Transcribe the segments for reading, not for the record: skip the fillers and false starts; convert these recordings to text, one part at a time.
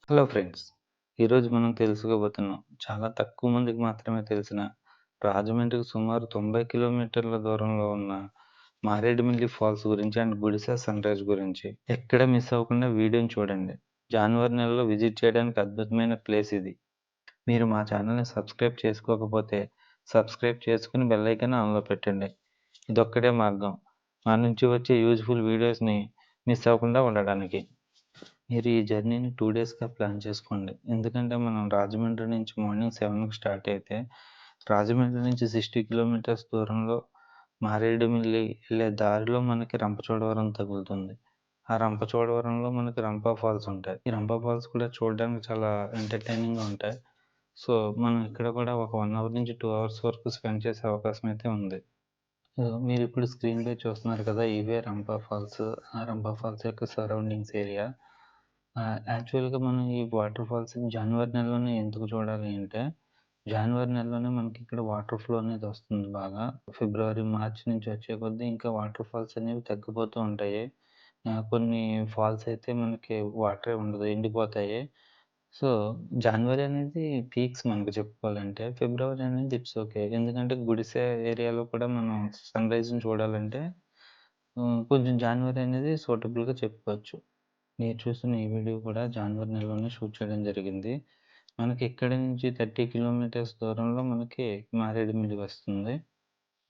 Hello friends. ఈరోజు మనం తెలుసుకోబోతున్నాం. చాలా తక్కువ మందికి మాత్రమే తెలిసిన రాజమండ్రికి సుమారు 90 కిలోమీటర్ల దూరంలో ఉన్న మారేడుమిల్లి ఫాల్స్ గురించి అండ్ గుడిసె సన్‌రైజ్ గురించి. ఎక్కడ మిస్ అవ్వకుండా వీడియోని చూడండి. జనవరి నెలలో విజిట్ చేయడానికి అద్భుతమైన ప్లేస్ ఇది. మీరు మా ఛానల్‌ని సబ్స్క్రైబ్ చేసుకోకపోతే సబ్స్క్రైబ్ చేసుకొని బెల్ ఐకాన్ ఆన్‌లో పెట్టండి. ఇదొక్కటే మార్గం మా నుంచి వచ్చే యూజ్‌ఫుల్ వీడియోస్‌ని మిస్ అవ్వకుండా ఉండడానికి. మీరు ఈ జర్నీని 2 డేస్‌గా ప్లాన్ చేసుకోండి. ఎందుకంటే మనం రాజమండ్రి నుంచి మార్నింగ్ 7కి స్టార్ట్ అయితే, రాజమండ్రి నుంచి 60 కిలోమీటర్స్ దూరంలో మారేడుమిల్లి ఎళ్ళే దారిలో మనకి రంపచోడవరం తగులుతుంది. ఆ రంపచోడవరంలో మనకి రంప ఫాల్స్ ఉంటాయి. ఈ రంప ఫాల్స్ కూడా చూడడానికి చాలా ఎంటర్‌టైనింగ్‌గా ఉంటాయి. సో, మనం ఇక్కడ కూడా ఒక 1 అవర్ నుంచి 2 అవర్స్ వరకు స్పెండ్ చేసే అవకాశం అయితే ఉంది. సో, మీరిప్పుడు స్క్రీన్‌పై చూస్తున్నారు కదా! ఇవే రంప ఫాల్స్. ఆ రంప ఫాల్స్ యొక్క సరౌండింగ్స్ ఏరియా. యాక్చువల్‌గా మనం ఈ వాటర్ ఫాల్స్‌ని జనవరి నెలలోనే ఎందుకు చూడాలి అంటే, జనవరి నెలలోనే మనకిక్కడ వాటర్ ఫ్లో అనేది వస్తుంది బాగా. ఫిబ్రవరి, మార్చి నుంచి వచ్చే కొద్దీ ఇంకా వాటర్ ఫాల్స్ అనేవి తగ్గిపోతూ ఉంటాయి. కొన్ని ఫాల్స్ అయితే మనకి వాటరే ఉండదు, ఎండిపోతాయి. సో, జనవరి అనేది పీక్స్ మనకు చెప్పుకోవాలంటే. ఫిబ్రవరి అనేది ఇట్స్ ఓకే. ఎందుకంటే గుడిసె ఏరియాలో కూడా మనం సన్‌రైజ్‌ని చూడాలంటే కొంచెం జనవరి అనేది సూటబుల్‌గా చెప్పుకోవచ్చు. మీరు చూస్తున్న ఈ వీడియో కూడా జనవరి నెలలోనే షూట్ చేయడం జరిగింది. మనకి ఇక్కడి నుంచి 30 కిలోమీటర్స్ దూరంలో మనకి మారేడుమిల్లి వస్తుంది.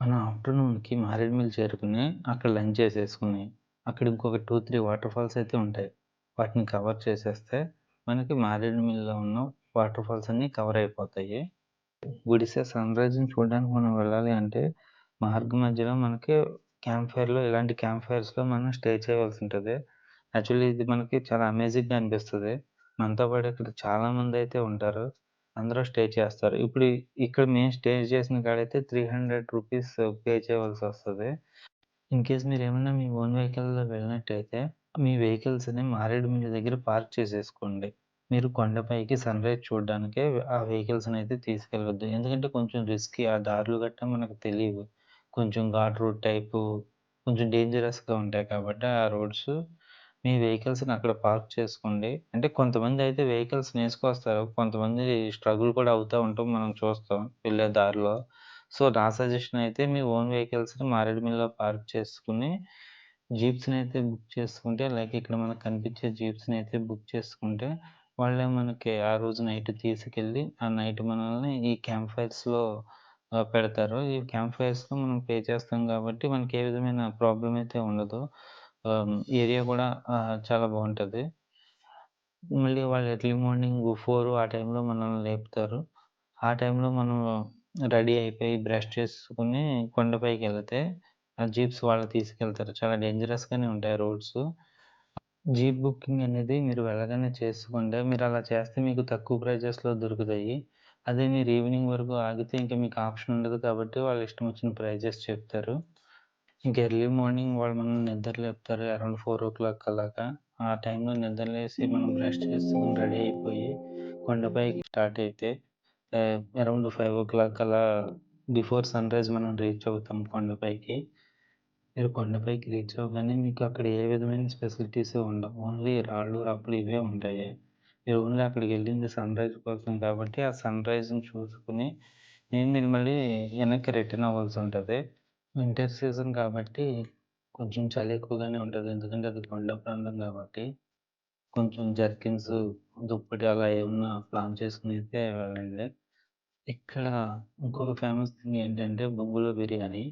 మనం ఆఫ్టర్‌నూన్‌కి మారేడుమిల్లి చేరుకొని, అక్కడ లంచ్ చేసేసుకొని, అక్కడ ఇంకొక 2, 3 వాటర్ ఫాల్స్ అయితే ఉంటాయి. వాటిని కవర్ చేసేస్తే, మనకి మారేడుమిల్లిలో ఉన్న వాటర్ ఫాల్స్ అన్నీ కవర్ అయిపోతాయి. గుడిసె సన్‌రైజ్‌ని చూడడానికి మనం వెళ్ళాలి అంటే, మార్గ మధ్యలో మనకి ఇలాంటి క్యాంప్ ఫైర్స్‌లో మనం స్టే చేయవలసి ఉంటది. యాక్చువల్లీ ఇది మనకి చాలా అమేజింగ్‌గా అనిపిస్తది. మనతో పాటు ఇక్కడ చాలామందైతే ఉంటారు. అందరూ స్టే చేస్తారు. ఇక్కడ మేము స్టే చేసిన కాడైతే రూ. 300 పే చేయవలసొస్తది. ఇన్‌కేస్ మీరేమన్నా మీ ఓన్ వెహికల్‌లో వెళ్ళినట్టయితే, మీ వెహికల్స్‌ని మారేడుమిల్లి దగ్గర పార్క్ చేసేసుకోండి. మీరు కొండపైకి సన్‌రైజ్ చూడడానికే ఆ వెహికల్స్‌నయితే తీసుకెళ్ళొద్దు. ఎందుకంటే కొంచెం రిస్కీ. ఆ దారులు గట్టా మనకు తెలీవు. కొంచెం ఘాట్ రోడ్ టైపు, కొంచెం డేంజరస్‌గా ఉంటాయి కాబట్టి ఆ రోడ్స్. మీ వెహికల్స్‌ని అక్కడ పార్క్ చేసుకోండి. అంటే కొంతమందయితే వెహికల్స్‌ని ఏసుకొస్తారు. కొంతమంది స్ట్రగుల్ కూడా అవుతా ఉంటాం మనం చూస్తాం వెళ్ళే దారిలో. సో, నా సజెషన్ అయితే మీ ఓన్ వెహికల్స్‌ని మారేడుమిల్లిలో పార్క్ చేసుకొని, జీప్స్‌నయితే బుక్ చేసుకుంటే లైక్ ఇక్కడ మనకు కనిపించే జీప్స్‌నయితే బుక్ చేసుకుంటే, వాళ్ళే మనకి ఆ రోజు నైట్ తీసుకెళ్ళి, ఆ నైట్ మనల్ని ఈ క్యాంప్ ఫైర్స్‌లో పెడతారు. ఈ క్యాంప్ ఫైర్స్‌లో మనం పే చేస్తాం కాబట్టి మనకి ఏ విధమైన ప్రాబ్లమ్ అయితే ఉండదు. ఏరియా కూడా చాలా బావుంటది. మళ్ళీ వాళ్ళు ఎర్లీ మార్నింగ్ 4 ఆ టైంలో మనల్ని లేపుతారు. ఆ టైంలో మనం రెడీ అయిపోయి బ్రష్ చేసుకొని కొండపైకెళ్తే ఆ జీప్స్ వాళ్ళు తీసుకెళ్తారు. చాలా డేంజరస్‌గానే ఉంటాయి రోడ్సు. జీప్ బుకింగ్ అనేది మీరు వెళ్ళగానే చేసుకోండి. మీరలా చేస్తే మీకు తక్కువ ప్రైజెస్‌లో దొరుకుతాయి. అదే మీరు ఈవినింగ్ వరకు ఆగితే ఇంక మీకు ఆప్షన్ ఉండదు కాబట్టి వాళ్ళ ఇష్టం వచ్చిన ప్రైజెస్ చెప్తారు. ఇంక ఎర్లీ మార్నింగ్ వాళ్ళు మనల్ని నిద్ర లేపుతారు అరౌండ్ 4:00 అలాగా. ఆ టైంలో నిద్ర లేసి మనం బ్రష్ చేసుకొని రెడీ అయిపోయి కొండపైకి స్టార్ట్ అయితే అరౌండ్ 5:00 అలా బిఫోర్ సన్‌రైజ్ మనం రీచ్ అవుతాం కొండపైకి. మీరు కొండపైకి రీచ్ అవ్వగానే మీకు అక్కడ ఏ విధమైన ఫెసిలిటీస్ ఉండవు. ఓన్లీ రాళ్ళు, రప్పలు ఇవే ఉంటాయి. మీరు ఓన్లీ అక్కడికెళ్ళింది సన్‌రైజ్ కోసం కాబట్టి ఆ సన్‌రైజ్‌ని చూసుకొని మీరు మళ్ళీ వెనక్కి రిటర్న్ అవ్వాల్సుంటది. వింటర్ సీజన్ కాబట్టి కొంచెం చలి ఎక్కువగానే ఉంటది. ఎందుకంటే అది కొండ ప్రాంతం కాబట్టి. కొంచెం జర్కిన్స్, దుప్పటి అలా ఏమన్నా ప్లాన్ చేసుకొని అయితే వెళ్ళండి. ఇక్కడ ఇంకొక ఫేమస్ థింగ్ ఏంటంటే బొంగులో బిర్యానీ.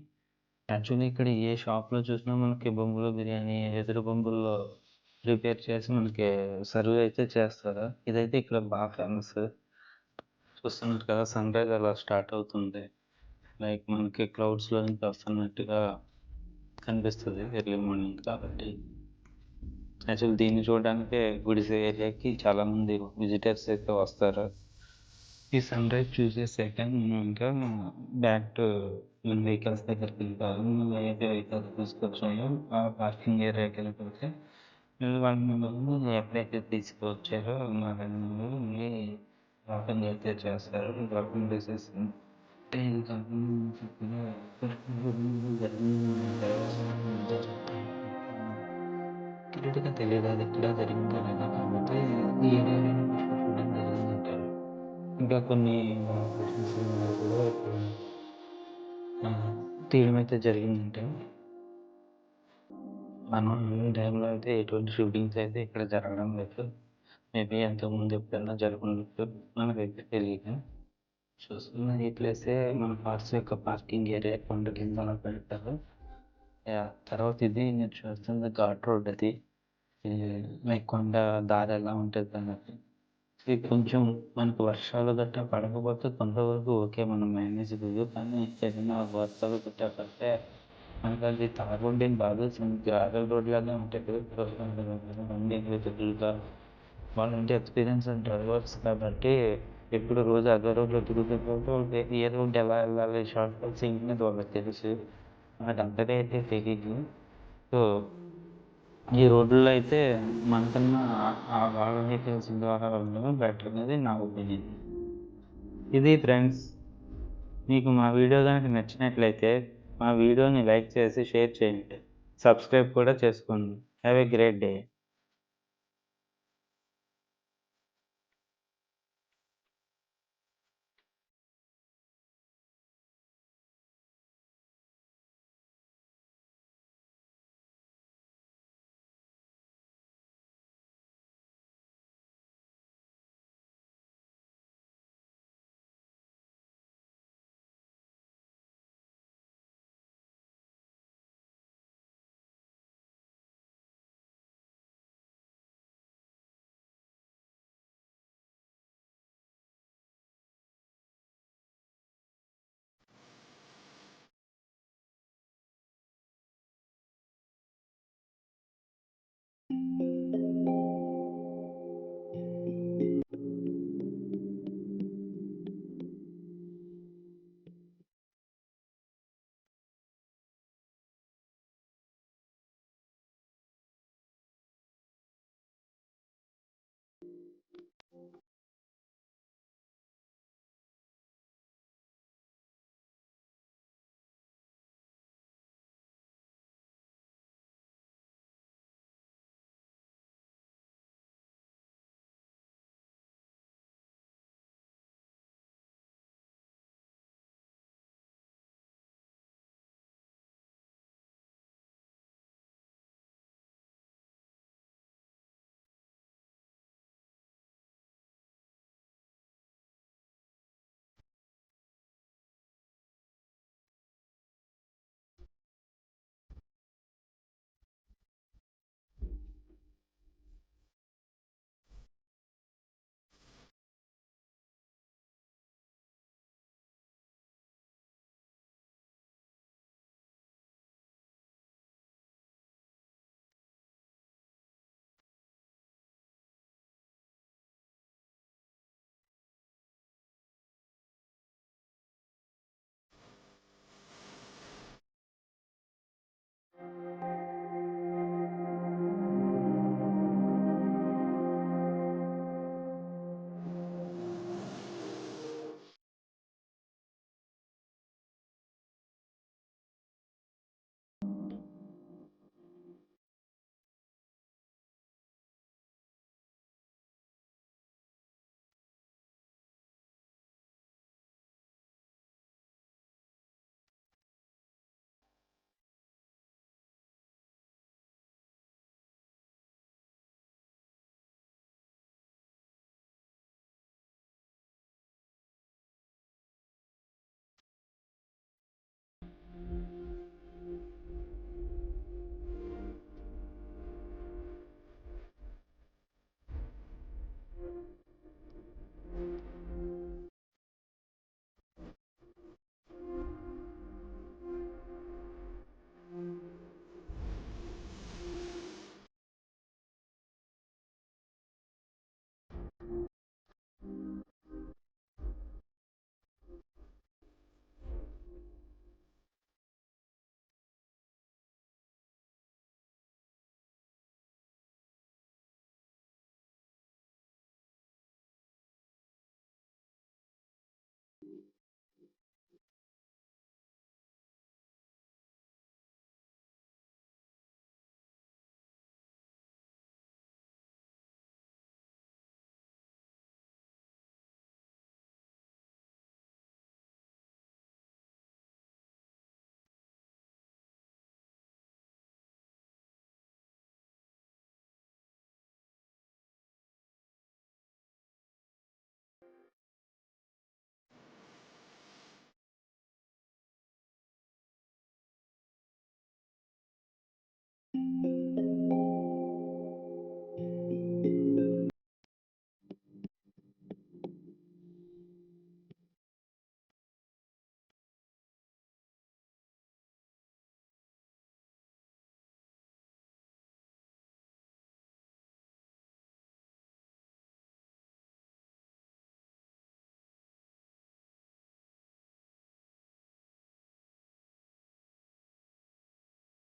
యాక్చువల్లీ ఇక్కడ ఏ షాప్‌లో చూసినా మనకి బొంగులో బిర్యానీ ఎదురు బొంగుల్లో ప్రిపేర్ చేసి మనకి సర్వ్ అయితే చేస్తారు. ఇదైతే ఇక్కడ బాగా ఫేమస్. చూస్తున్నారు కదా! సన్‌రైజ్ అలా స్టార్ట్ అవుతుంది. లైక్ మనకి క్లౌడ్స్‌లో నుంచి వస్తున్నట్టుగా కనిపిస్తది ఎర్లీ మార్నింగ్ కాబట్టి. యాక్చువల్లీ దీన్ని చూడడానికే గుడిసె ఏరియాకి చాలామంది విజిటర్స్ అయితే వస్తారు. ఈ సన్‌రైజ్ చూసేసాక మనం ఇంకా బ్యాక్ టు వెహికల్స్ దగ్గరికెళ్తారు. మనం ఏదైతే వెహికల్స్ తీసుకొచ్చామో ఆ పార్కింగ్ ఏరియాకెళ్ళిపోతే వాళ్ళు మిమ్మల్ని ఎక్కడైతే తీసుకొచ్చారో మళ్ళీ డ్రాపింగ్ అయితే చేస్తారు. డ్రాపింగ్ చేసేసి ఇది కాకుండా క్లియర్‌గా తెలీదు అది ఎక్కడ జరిగిందో లేదా కాబట్టి ఈ ఏరియాలో ఇంకా కొన్ని క్వశ్చన్స్ కూడా ఇప్పుడు తీయడం అయితే జరిగిందంటే, మనం ఈ టైంలో అయితే ఎటువంటి షూటింగ్స్ అయితే ఇక్కడ జరగడం లేదు. మేబీ అంతకుముందు ఎప్పుడైనా జరుగుండొచ్చు. మనకైతే తెలీదు. చూస్తున్న ఈ ప్లేసే మన కార్స్ యొక్క పార్కింగ్ ఏరియా కొండ కింద అలా పెడతారు. యాహ్! తర్వాత ఇది మీరు చూస్తుంది ఘాట్ రోడ్ అది. ఈ లైక్ కొండ దారి ఎలా ఉంటదన్నట్టు. ఇది కొంచెం మనకు వర్షాలు గట్టా పడకపోతే కొంతవరకు ఓకే. మనం మేనేజ్ చేయొచ్చు. కానీ ఏదైనా వర్షాలు గట్టా పడితే మనకది తార్ రోడ్ ఏం కాదు. గ్రావెల్ రోడ్ లానే ఉంటది. బండి ఎదురుగా వాళ్ళంటే ఎక్స్పీరియన్స్ డ్రైవర్స్ కాబట్టి ఎప్పుడు రోజు అదే రోడ్లో తిరుగుతున్న కాబట్టి ఏ రోడ్ ఎలా వెళ్ళాలి, షార్ట్ కట్స్ ఏంటి అనేది వాళ్ళకి తెలుసు. నాకంతగా అయితే తెలీదు. సో ఈ రోడ్లలో అయితే మనకన్నా వాళ్ళకి తెలిసిన ద్వారా వెళ్ళడం బెటర్ అనేది నా ఒపీనియన్. ఇది ఫ్రెండ్స్, మీకు మా వీడియో కనుక నచ్చినట్లయితే మా వీడియోని లైక్ చేసి షేర్ చేయండి. సబ్స్క్రైబ్ కూడా చేసుకోండి. Have a great day.